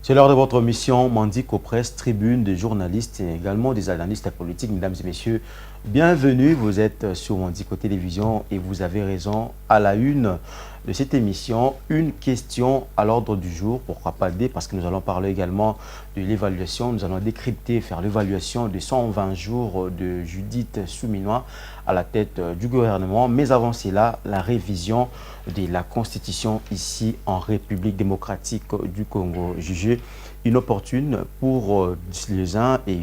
C'est l'heure de votre émission Mandico Presse, tribune des journalistes et également des analystes politiques. Mesdames et messieurs, bienvenue. Vous êtes sur Mandico Télévision et vous avez raison. À la une de cette émission, une question à l'ordre du jour. Pourquoi pas des? Parce que nous allons parler également de l'évaluation. Nous allons décrypter, faire l'évaluation de 120 jours de Judith Souminois à la tête du gouvernement. Mais avant cela, la révision de la Constitution ici en République démocratique du Congo, jugée inopportune pour les uns et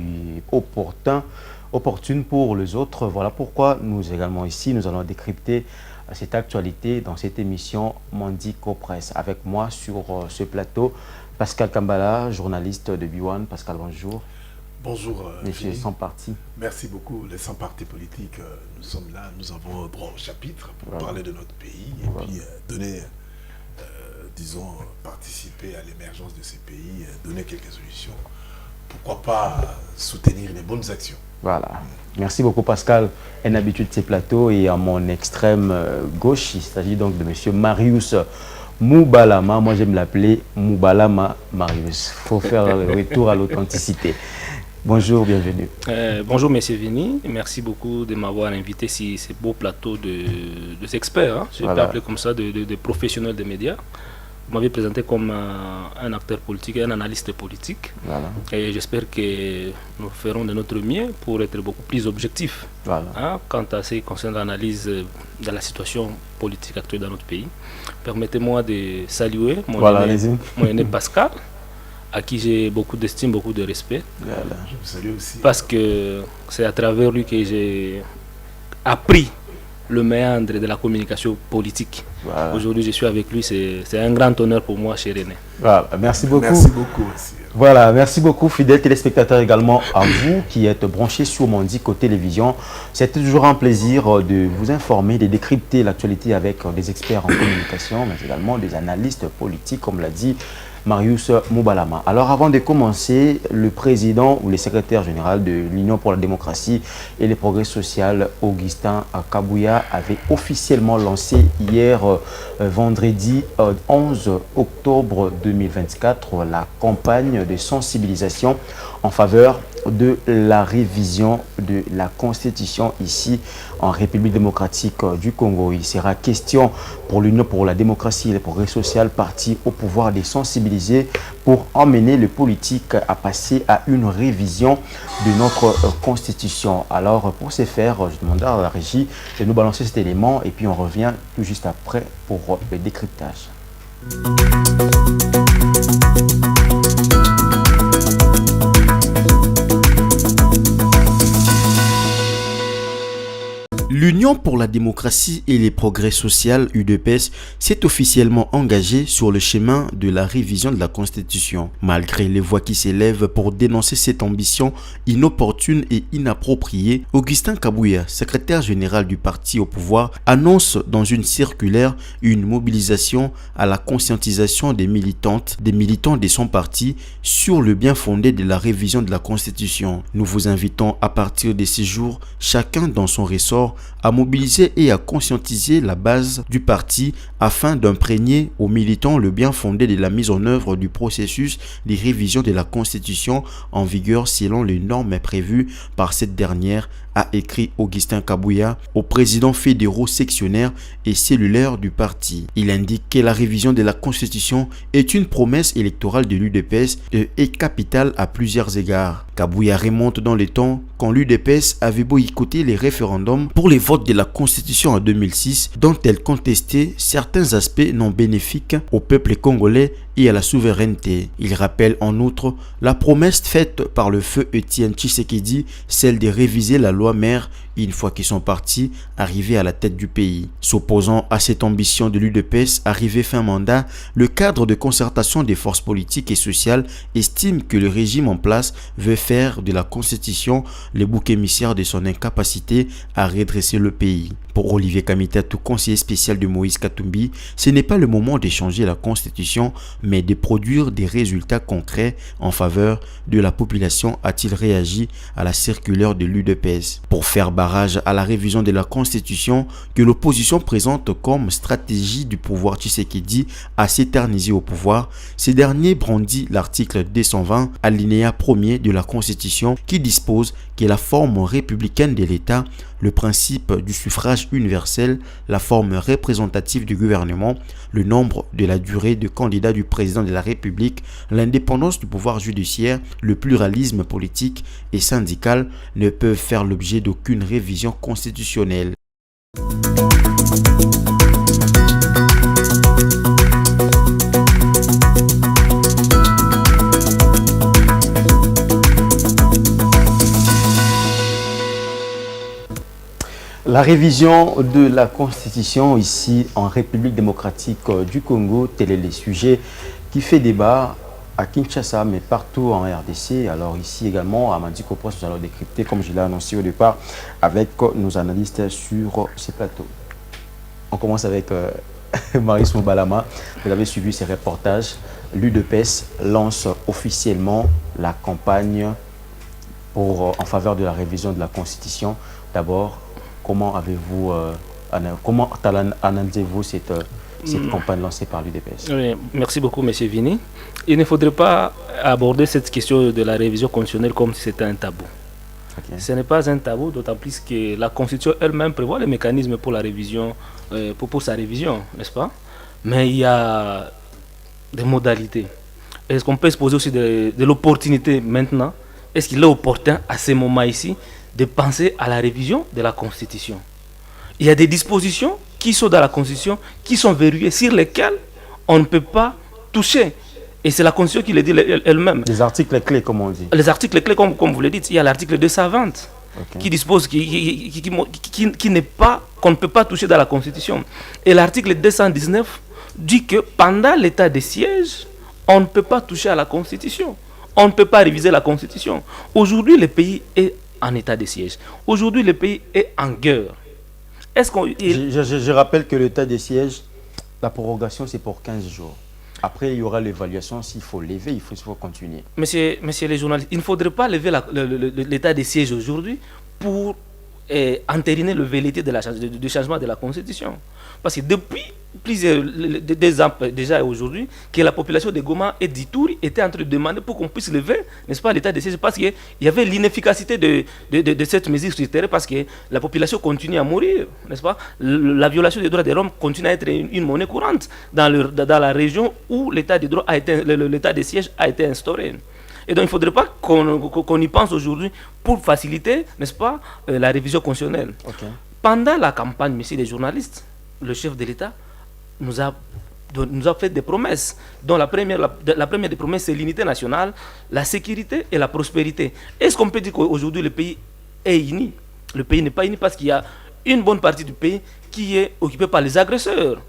opportune pour les autres. Voilà pourquoi nous également ici, nous allons décrypter cette actualité dans cette émission Mandico Presse. Avec moi sur ce plateau, Pascal Kambala, journaliste de B1. Pascal, bonjour. Bonjour, Messieurs, sans parti. Merci beaucoup. Les sans partis politiques, nous sommes là, nous avons un grand chapitre pour parler de notre pays et puis donner, disons, participer à l'émergence de ces pays, donner quelques solutions. Pourquoi pas soutenir les bonnes actions. Voilà. Merci beaucoup Pascal. Un habitué de ces plateaux et à mon extrême gauche, il s'agit donc de M. Marius Moubalama. Moi j'aime l'appeler Moubalama Marius. Il faut faire le retour à l'authenticité. Bonjour, bienvenue. Bonjour M. Vini, merci beaucoup de m'avoir invité sur ce beau plateau de experts, hein. Je peux appeler comme ça, de professionnels des médias. Vous m'avez présenté comme un acteur politique, un analyste politique. Voilà. Et j'espère que nous ferons de notre mieux pour être beaucoup plus objectifs, hein, quant à ce qui concerne l'analyse de la situation politique actuelle dans notre pays. Permettez-moi de saluer mon aîné Pascal, à qui j'ai beaucoup d'estime, beaucoup de respect. Je vous salue aussi. Parce que c'est à travers lui que j'ai appris le méandre de la communication politique. Voilà. Aujourd'hui, je suis avec lui. C'est un grand honneur pour moi, cher René. Voilà. Merci beaucoup. Merci beaucoup aussi. Voilà, merci beaucoup, fidèles téléspectateurs, également à vous qui êtes branchés sur Mandico Télévision. C'est toujours un plaisir de vous informer, de décrypter l'actualité avec des experts en communication, mais également des analystes politiques, comme l'a dit Marius Moubalama. Alors avant de commencer, le président ou le secrétaire général de l'Union pour la démocratie et le progrès social, Augustin Kabouya, avait officiellement lancé hier vendredi 11 octobre 2024 la campagne de sensibilisation en faveur de la révision de la Constitution ici en République démocratique du Congo. Il sera question pour l'Union pour la démocratie et le progrès social, parti au pouvoir, de sensibiliser pour emmener le politique à passer à une révision de notre Constitution. Alors pour ce faire, je demande à la régie de nous balancer cet élément et puis on revient tout juste après pour le décryptage. L'Union pour la démocratie et les progrès social, UDPS, s'est officiellement engagée sur le chemin de la révision de la Constitution. Malgré les voix qui s'élèvent pour dénoncer cette ambition inopportune et inappropriée, Augustin Kabouya, secrétaire général du parti au pouvoir, annonce dans une circulaire une mobilisation à la conscientisation des militantes, des militants de son parti sur le bien fondé de la révision de la Constitution. Nous vous invitons à partir de ces jours, chacun dans son ressort, à mobiliser et à conscientiser la base du parti afin d'imprégner aux militants le bien fondé de la mise en œuvre du processus de révision de la Constitution en vigueur selon les normes prévues par cette dernière, a écrit Augustin Kabouya aux présidents fédéraux sectionnaires et cellulaires du parti. Il indique que la révision de la Constitution est une promesse électorale de l'UDPS et capitale à plusieurs égards. Kabouya remonte dans les temps quand l'UDPS avait boycotté les référendums pour les votes de la Constitution en 2006 dont elle contestait certains aspects non bénéfiques au peuple congolais et à la souveraineté. Il rappelle en outre la promesse faite par le feu Étienne Tshisekedi, celle de réviser la loi mère une fois qu'ils sont partis, arrivés à la tête du pays. S'opposant à cette ambition de l'UDPS arrivée fin mandat, le cadre de concertation des forces politiques et sociales estime que le régime en place veut faire de la Constitution le bouc émissaire de son incapacité à redresser le pays. Pour Olivier Kamitatou, conseiller spécial de Moïse Katumbi, ce n'est pas le moment de changer la Constitution, mais de produire des résultats concrets en faveur de la population, a-t-il réagi à la circulaire de l'UDPS. Pour faire barrage à la révision de la Constitution que l'opposition présente comme stratégie du pouvoir Tshisekedi à s'éterniser au pouvoir, ces derniers brandit l'article 220 alinéa 1er de la Constitution qui dispose que la forme républicaine de l'État, le principe du suffrage universel, la forme représentative du gouvernement, le nombre de la durée de candidat du président de la République, l'indépendance du pouvoir judiciaire, le pluralisme politique et syndical ne peuvent faire l'objet d'aucune révision constitutionnelle. La révision de la Constitution ici en République démocratique du Congo, tel est le sujet qui fait débat à Kinshasa, mais partout en RDC. Alors ici également, à Mandiko Press, nous allons décrypter, comme je l'ai annoncé au départ, avec nos analystes sur ces plateaux. On commence avec Maurice Moubalama. Vous avez suivi ces reportages. L'UDPS lance officiellement la campagne en faveur de la révision de la Constitution. D'abord, comment analysez-vous cette campagne lancée par l'UDPS? Oui, merci beaucoup, M. Vini. Il ne faudrait pas aborder cette question de la révision constitutionnelle comme si c'était un tabou. Okay. Ce n'est pas un tabou, d'autant plus que la Constitution elle-même prévoit les mécanismes pour la révision, pour sa révision, n'est-ce pas? Mais il y a des modalités. Est-ce qu'on peut se poser aussi de l'opportunité maintenant? Est-ce qu'il est opportun à ce moment ici de penser à la révision de la Constitution? Il y a des dispositions qui sont dans la Constitution, qui sont verrouillées, sur lesquelles on ne peut pas toucher. Et c'est la Constitution qui le dit elle-même. Les articles clés, comme on dit. Les articles clés, comme vous le dites, il y a l'article 220 qui dispose, qui n'est pas, qu'on ne peut pas toucher dans la Constitution. Et l'article 219 dit que pendant l'état de siège, on ne peut pas toucher à la Constitution. On ne peut pas réviser la Constitution. Aujourd'hui, le pays est en état de siège. Aujourd'hui, le pays est en guerre. Je rappelle que l'état de siège, la prorogation, c'est pour 15 jours. Après, il y aura l'évaluation. S'il faut lever, il faut continuer. Monsieur les journalistes, il ne faudrait pas lever l'état de siège aujourd'hui pour entériner le velléité du changement de la Constitution. Parce que depuis des ans déjà aujourd'hui, que la population de Goma et d'Ituri était en train de demander pour qu'on puisse lever, n'est-ce pas, l'état de siège, parce qu'il y avait l'inefficacité de cette mesure sur le terrain, parce que la population continue à mourir, n'est-ce pas? La violation des droits de l'homme continue à être une monnaie courante dans la région où l'état de siège a été instauré. Et donc il ne faudrait pas qu'on y pense aujourd'hui pour faciliter, n'est-ce pas, la révision constitutionnelle. Okay. Pendant la campagne, messieurs les journalistes, le chef de l'État nous a fait des promesses, dont la première des promesses, c'est l'unité nationale, la sécurité et la prospérité. Est-ce qu'on peut dire qu'aujourd'hui le pays est uni? Le pays n'est pas uni parce qu'il y a une bonne partie du pays qui est occupée par les agresseurs.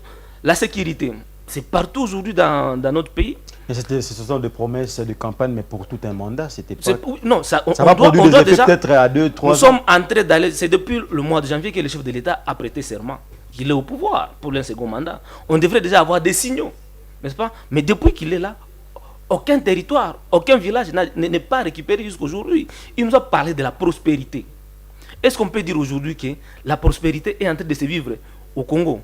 La sécurité, c'est partout aujourd'hui dans notre pays. Mais ce sont des promesses de campagne, mais pour tout un mandat, c'était pas... Non, ça va produire des effets peut-être à 2-3 ans. Nous sommes en train d'aller... C'est depuis le mois de janvier que le chef de l'État a prêté serment. Il est au pouvoir pour un second mandat. On devrait déjà avoir des signaux, n'est-ce pas? Mais depuis qu'il est là, aucun territoire, aucun village n'est pas récupéré jusqu'aujourd'hui. Il nous a parlé de la prospérité. Est-ce qu'on peut dire aujourd'hui que la prospérité est en train de se vivre au Congo?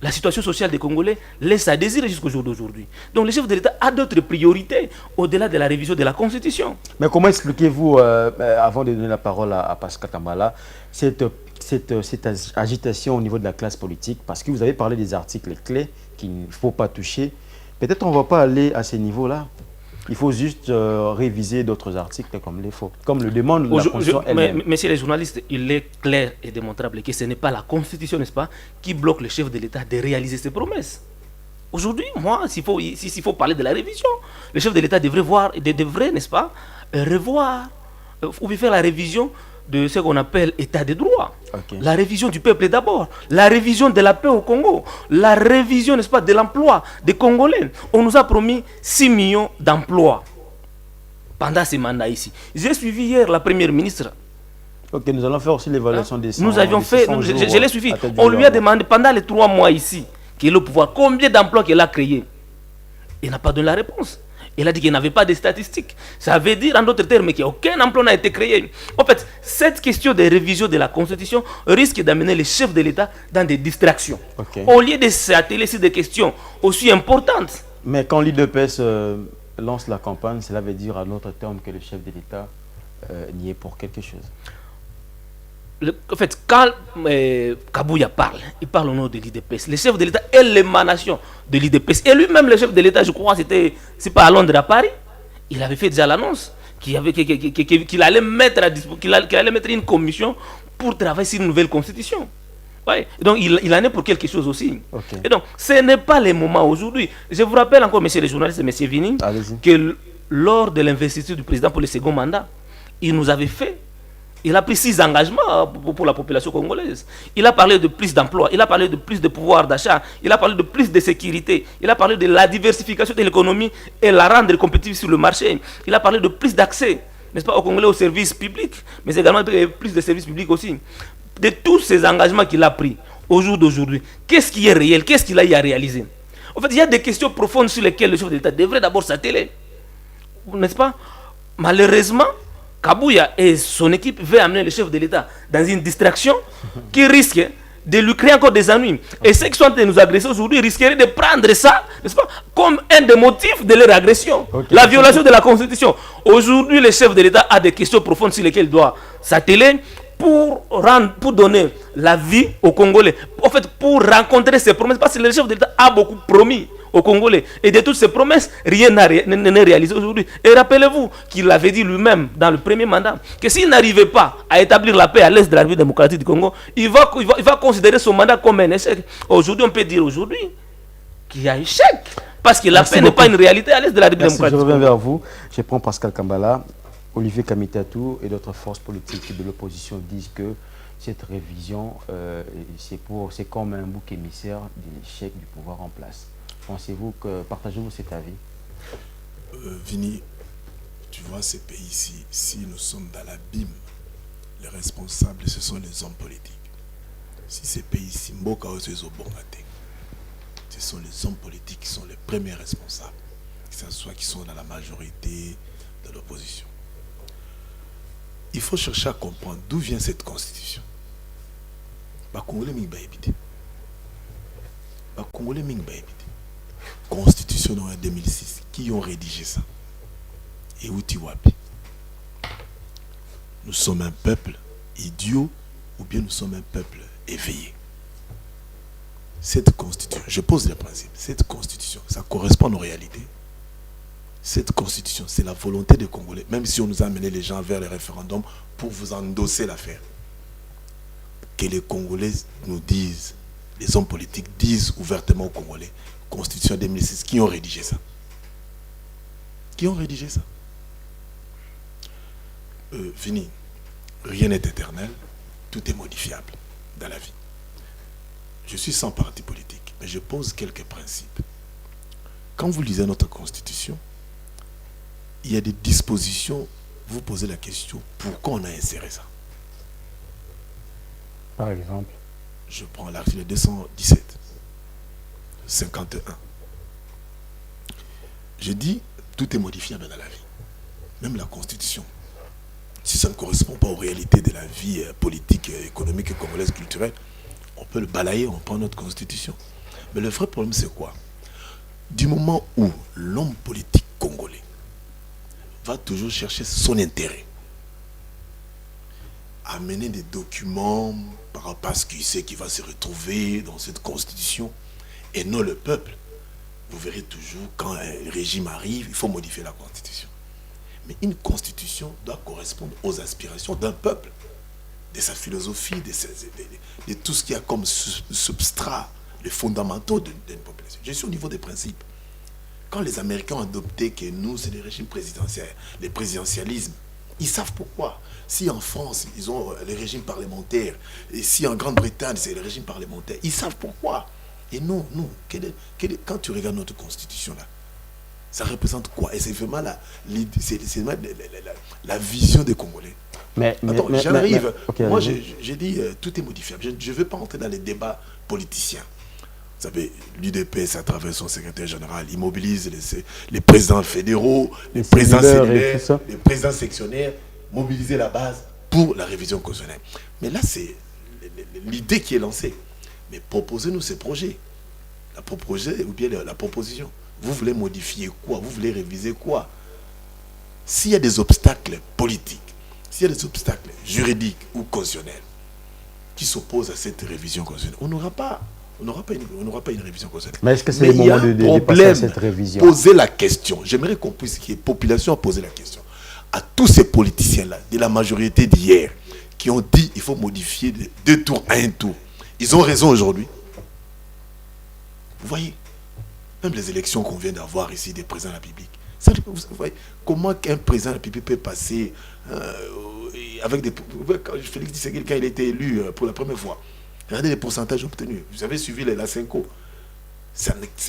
La situation sociale des Congolais laisse à désirer jusqu'au jour d'aujourd'hui. Donc le chef de l'État a d'autres priorités au-delà de la révision de la Constitution. Mais comment expliquez-vous, avant de donner la parole à Pascal Tambala, cette agitation au niveau de la classe politique? Parce que vous avez parlé des articles clés qu'il ne faut pas toucher. Peut-être on ne va pas aller à ces niveaux-là. Il faut juste réviser d'autres articles comme le demande la Constitution elle-même. Messieurs les journalistes, il est clair et démontrable que ce n'est pas la Constitution, n'est-ce pas, qui bloque le chef de l'État de réaliser ses promesses. Aujourd'hui, moi, s'il faut parler de la révision, le chef de l'État devrait, n'est-ce pas, revoir ou faire la révision de ce qu'on appelle état de droit. Okay. La révision du peuple d'abord, la révision de la paix au Congo, la révision, n'est-ce pas, de l'emploi des Congolais. On nous a promis 6 millions d'emplois pendant ces mandats ici. J'ai suivi hier la première ministre. Ok, nous allons faire aussi l'évaluation des 100 Nous avions fait, je l'ai suivi. On lui a demandé pendant les 3 mois ici, qu'il ait le pouvoir, combien d'emplois qu'elle a créés. Il n'a pas donné la réponse. Il a dit qu'il n'avait pas de statistiques. Ça veut dire, en d'autres termes, qu'aucun emploi n'a été créé. En fait, cette question de révision de la Constitution risque d'amener les chefs de l'État dans des distractions. Au lieu de s'atteler sur des questions aussi importantes. Mais quand l'UDPS lance la campagne, cela veut dire à l'autre terme que le chef de l'État n'y est pour quelque chose. En fait, quand Kabouya parle, il parle au nom de l'IDPS. Le chef de l'État est l'émanation de l'IDPS. Et lui-même, le chef de l'État, je crois, c'est pas à Londres, à Paris. Il avait fait déjà l'annonce qu'il allait mettre une commission pour travailler sur une nouvelle constitution. Ouais. Donc, il en est pour quelque chose aussi. Et donc, ce n'est pas le moment aujourd'hui. Je vous rappelle encore, monsieur le journaliste, monsieur Vini, que lors de l'investiture du président pour le second mandat, il nous avait fait. Il a pris 6 engagements pour la population congolaise. Il a parlé de plus d'emplois, il a parlé de plus de pouvoir d'achat, il a parlé de plus de sécurité, il a parlé de la diversification de l'économie et la rendre compétitive sur le marché. Il a parlé de plus d'accès, n'est-ce pas, aux Congolais aux services publics, mais également de plus de services publics aussi. De tous ces engagements qu'il a pris au jour d'aujourd'hui, qu'est-ce qui est réel, qu'est-ce qu'il a eu à réaliser? En fait, il y a des questions profondes sur lesquelles le chef de l'État devrait d'abord s'atteler, n'est-ce pas? Malheureusement, Kabouya et son équipe veulent amener le chef de l'État dans une distraction qui risque de lui créer encore des ennuis. Et ceux qui sont en train de nous agresser aujourd'hui risqueraient de prendre ça, n'est-ce pas, comme un des motifs de leur agression. La violation de la Constitution. Aujourd'hui, le chef de l'État a des questions profondes sur lesquelles il doit s'atteler pour donner la vie aux Congolais. En fait, pour rencontrer ses promesses. Parce que le chef de l'État a beaucoup promis aux Congolais. Et de toutes ces promesses, rien n'est réalisé aujourd'hui. Et rappelez-vous qu'il avait dit lui-même dans le premier mandat que s'il n'arrivait pas à établir la paix à l'est de la République démocratique du Congo, il va considérer son mandat comme un échec. Aujourd'hui, on peut dire qu'il y a échec. Parce que la paix n'est pas une réalité à l'est de la République démocratique. Je reviens vers vous. Je prends Pascal Kambala. Olivier Kamitatou et d'autres forces politiques de l'opposition disent que cette révision, c'est comme un bouc émissaire de l'échec du pouvoir en place. Partagez-vous cet avis? Vini, tu vois ces pays-ci, si nous sommes dans l'abîme, les responsables, ce sont les hommes politiques. Si ces pays-ci, ce sont les hommes politiques qui sont les premiers responsables, que ce soit qui sont dans la majorité de l'opposition. Il faut chercher à comprendre d'où vient cette constitution. Constitution en 2006, qui ont rédigé ça? Et où tu vois? Nous sommes un peuple idiot ou bien nous sommes un peuple éveillé? Cette constitution, je pose le principe, cette constitution, ça correspond aux réalités. Cette constitution, c'est la volonté des Congolais, même si on nous a amené les gens vers les référendums pour vous endosser l'affaire. Que les Congolais nous disent, les hommes politiques disent ouvertement aux Congolais, Constitution 2006, qui ont rédigé ça? Qui ont rédigé ça? Fini. Rien n'est éternel, tout est modifiable dans la vie. Je suis sans parti politique, mais je pose quelques principes. Quand vous lisez notre Constitution, il y a des dispositions, vous posez la question, pourquoi on a inséré ça? Par exemple, je prends l'article 217, 51. Je dis, tout est modifiable dans la vie, même la Constitution. Si ça ne correspond pas aux réalités de la vie politique, économique, congolaise, culturelle, on peut le balayer, on prend notre Constitution. Mais le vrai problème, c'est quoi? Du moment où l'homme politique congolais va toujours chercher son intérêt, amener des documents par rapport à ce qu'il sait qu'il va se retrouver dans cette constitution, et non le peuple, vous verrez toujours, quand un régime arrive, il faut modifier la constitution. Mais une constitution doit correspondre aux aspirations d'un peuple, de sa philosophie, de tout ce qu'il y a comme substrat, les fondamentaux d'une population. Je suis au niveau des principes. Quand les Américains ont adopté que nous, c'est des régimes présidentiels, les présidentialismes, ils savent pourquoi. Si en France, ils ont les régimes parlementaires, et si en Grande-Bretagne, c'est les régimes parlementaires, ils savent pourquoi. Et non, quand tu regardes notre constitution là, ça représente quoi? Et c'est vraiment la vision des Congolais. Attends, j'arrive. Moi, j'ai dit tout est modifiable. Je ne veux pas entrer dans les débats politiciens. Vous savez, l'UDPS, à travers son secrétaire général, il mobilise les présidents fédéraux, les présidents cellulaires, les présidents sectionnaires, mobiliser la base pour la révision constitutionnelle. Mais là, c'est l'idée qui est lancée. Mais proposez-nous ces projets. La proposition. Vous voulez modifier quoi? Vous voulez réviser quoi? S'il y a des obstacles politiques, s'il y a des obstacles juridiques ou constitutionnels qui s'opposent à cette révision constitutionnelle, on n'aura pas une révision constitutionnelle. Mais est-ce que c'est le moment de dépasser cette révision? Poser la question. J'aimerais qu'on puisse, qu'il y ait population à poser la question à tous ces politiciens-là, de la majorité d'hier, qui ont dit qu'il faut modifier de 2 tours à 1 tour. Ils ont raison aujourd'hui. Vous voyez, même les élections qu'on vient d'avoir ici des présidents de la République, vous voyez, comment qu'un président de la République peut passer avec des... Félix Tshisekedi, quand il a été élu pour la première fois, regardez les pourcentages obtenus. Vous avez suivi la Cinco.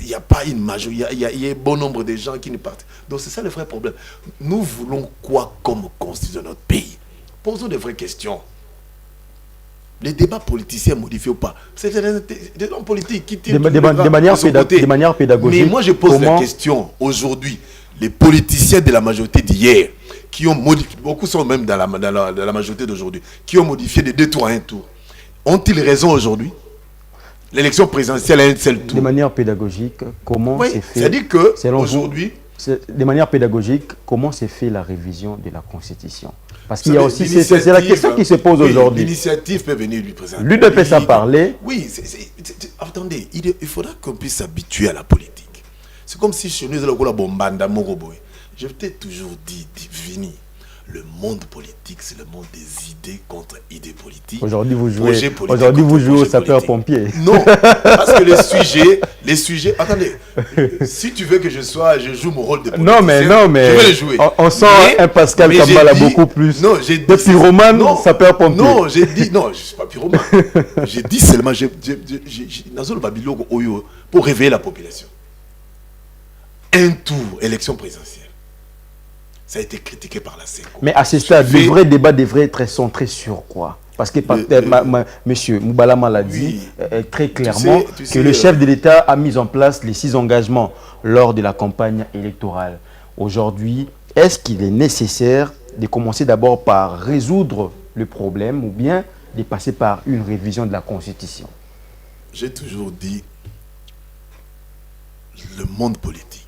Il n'y a pas une majorité, il y a un bon nombre de gens qui ne partent. Donc c'est ça le vrai problème. Nous voulons quoi comme constitution de notre pays? Posons de vraies questions. Les débats politiciens modifiés ou pas, c'est des hommes politiques qui tirent de manière pédagogique. Mais moi je pose la question aujourd'hui, les politiciens de la majorité d'hier, qui ont modifié, beaucoup sont même dans la majorité d'aujourd'hui, qui ont modifié de 2 tours à 1 tour, ont-ils raison aujourd'hui? L'élection présidentielle a un seul tour. De manière pédagogique, comment c'est fait? C'est-à-dire que aujourd'hui, de manière pédagogique, comment s'est fait la révision de la Constitution? Parce qu'il y a aussi, c'est la question qui se pose aujourd'hui. L'initiative peut venir lui présenter. L'UDPS a parlé. Oui, attendez, il faudra qu'on puisse s'habituer à la politique. C'est comme si chez nous, la bombanda moroboy. Je t'ai toujours dit, Vini, le monde politique, c'est le monde des idées contre idées politiques. Aujourd'hui, vous jouez au sapeur-pompier. Non, parce que les sujets... Attendez, si tu veux que je joue mon rôle de politicien, non, mais je vais le jouer. On sent un Pascal Kambala beaucoup plus. Non, j'ai dit... De pyromane, sapeur-pompier. Non, j'ai dit... Non, je ne suis pas pyromane. J'ai dit seulement... Dans le Babylone, pour réveiller la population. Un tour, élection présidentielle. Ça a été critiqué par la Cinco. Mais à ce stade, le vrai débat devrait être centré sur quoi? Parce que M. Moubalama l'a dit très clairement que le chef de l'État a mis en place les 6 engagements lors de la campagne électorale. Aujourd'hui, est-ce qu'il est nécessaire de commencer d'abord par résoudre le problème ou bien de passer par une révision de la Constitution? J'ai toujours dit, le monde politique,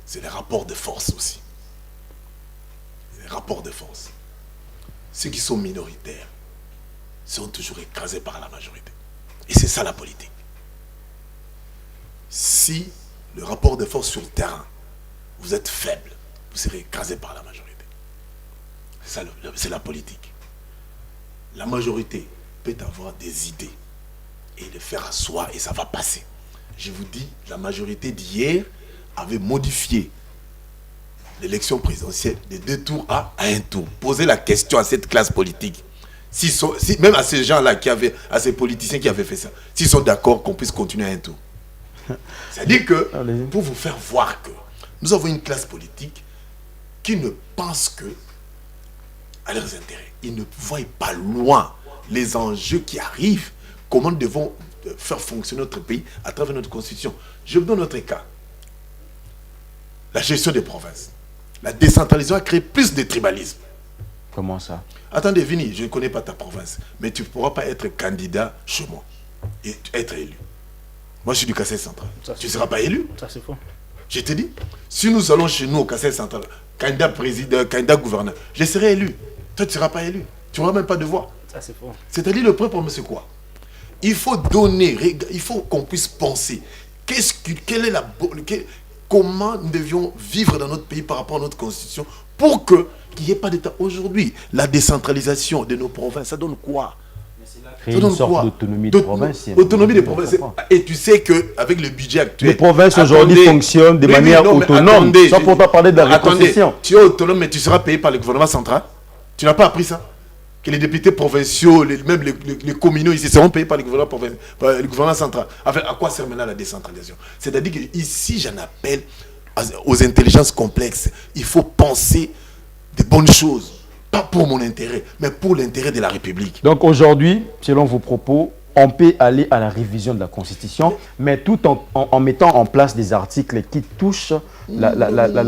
c'est les rapports de force aussi. Rapports de force. Ceux qui sont minoritaires sont toujours écrasés par la majorité. Et c'est ça la politique. Si le rapport de force sur le terrain, vous êtes faible, vous serez écrasé par la majorité. C'est la politique. La majorité peut avoir des idées et les faire asseoir et ça va passer. Je vous dis, la majorité d'hier avait modifié l'élection présidentielle de 2 tours à 1 tour. Posez la question à cette classe politique. Même à ces gens-là, à ces politiciens qui avaient fait ça, s'ils sont d'accord qu'on puisse continuer à 1 tour. C'est-à-dire que, pour vous faire voir que nous avons une classe politique qui ne pense que à leurs intérêts. Ils ne voient pas loin les enjeux qui arrivent, comment nous devons faire fonctionner notre pays à travers notre constitution. Je vous donne notre cas. La gestion des provinces. La décentralisation a créé plus de tribalisme. Comment ça? Attendez, Vini, je ne connais pas ta province, mais tu ne pourras pas être candidat chez moi et être élu. Moi, je suis du Kassai central. Tu ne seras pas élu. Ça, c'est faux. Je te dis, si nous allons chez nous au Kassai central, candidat président, candidat gouverneur, je serai élu. Toi, tu ne seras pas élu. Tu n'auras même pas de voix. Ça, c'est faux. C'est-à-dire, le premier problème, c'est quoi? Il faut donner, il faut qu'on puisse penser. Comment nous devions vivre dans notre pays par rapport à notre constitution pour qu'il n'y ait pas d'État. Aujourd'hui, la décentralisation de nos provinces, ça donne quoi? Créer une sorte d'autonomie de province. Autonomie des provinces. Et tu sais qu'avec le budget actuel... Les provinces aujourd'hui fonctionnent de manière autonome. Sans pourtant parler de la réconciliation. Tu es autonome, mais tu seras payé par le gouvernement central. Tu n'as pas appris ça? Que les députés provinciaux, même les communaux ici seront payés par le gouvernement central. Enfin, à quoi sert maintenant la décentralisation? C'est-à-dire que ici, j'en appelle aux intelligences complexes. Il faut penser des bonnes choses. Pas pour mon intérêt, mais pour l'intérêt de la République. Donc aujourd'hui, selon vos propos, on peut aller à la révision de la Constitution, mais tout en mettant en place des articles qui touchent la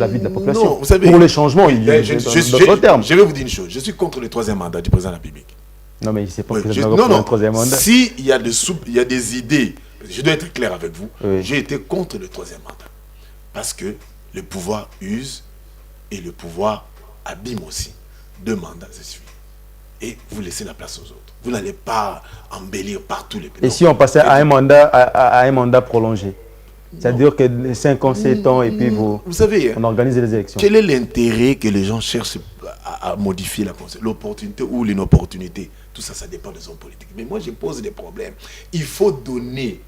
vie de la population. Non, vous savez, pour les changements, il y a d'autres termes. Je vais vous dire une chose, je suis contre le 3e mandat du président de la République. Non, mais c'est pas Oui, que le 3e mandat. S'il y a des idées, je dois être clair avec vous, Oui. j'ai été contre le 3e mandat. Parce que le pouvoir use et le pouvoir abîme aussi. 2 mandats, c'est suffit. Et vous laissez la place aux autres. Vous n'allez pas embellir partout les pays. Et si on passait à un mandat prolongé, c'est-à-dire que 5 ans, 7 ans, et puis vous savez, on organise les élections. Quel est l'intérêt que les gens cherchent à modifier la Constitution? L'opportunité ou l'inopportunité? Tout ça, ça dépend des hommes politiques. Mais moi, je pose des problèmes. Il faut donner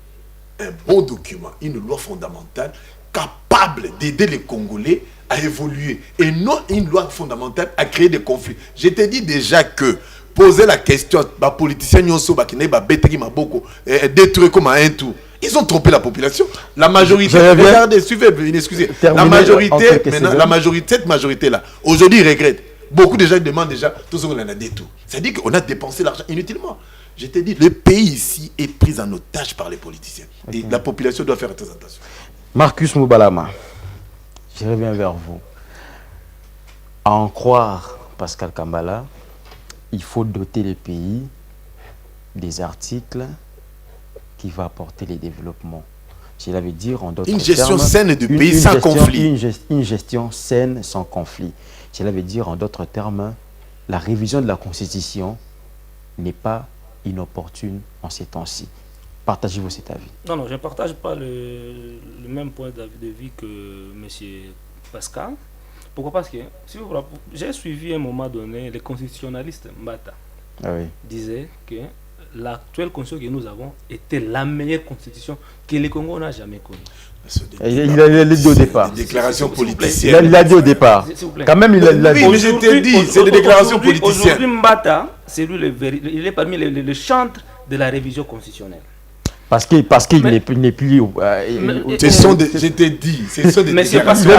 un bon document, une loi fondamentale capable d'aider les Congolais à évoluer et non une loi fondamentale à créer des conflits. Je t'ai dit déjà que poser la question, les politiciens détruire comme un tout. Ils ont trompé la population. La majorité, regardez, suivez, excusez. La majorité, maintenant, cette majorité-là, aujourd'hui, ils regrettent. Beaucoup de gens demandent déjà, tout ce qu'on en a détruit. C'est-à-dire qu'on a dépensé l'argent inutilement. Je t'ai dit, le pays ici est pris en otage par les politiciens. Okay. Et la population doit faire très attention. Marcus Moubalama, je reviens vers vous. À en croire Pascal Kambala, il faut doter le pays des articles qui vont apporter les développements. Cela veut dire en d'autres termes... Une gestion saine du pays sans conflit. Une gestion saine sans conflit. Cela veut dire en d'autres termes, la révision de la Constitution n'est pas inopportune en ces temps-ci. Partagez-vous cet avis? Non, je ne partage pas le même point de vue que M. Pascal. Pourquoi? Parce que, si vous rappelez, j'ai suivi à un moment donné, les constitutionnalistes Mbata disaient que l'actuelle constitution que nous avons était la meilleure constitution que le Congo n'a jamais connue. Il a dit au départ. Des déclarations politiciennes. Il a dit au départ. Quand même, il a dit. Oui, mais je t'ai dit, c'est des déclarations politiciennes. Aujourd'hui, Mbata, c'est lui il est parmi les chantres de la révision constitutionnelle. Parce qu'il n'est plus... Je t'ai dit, ce sont des déclarations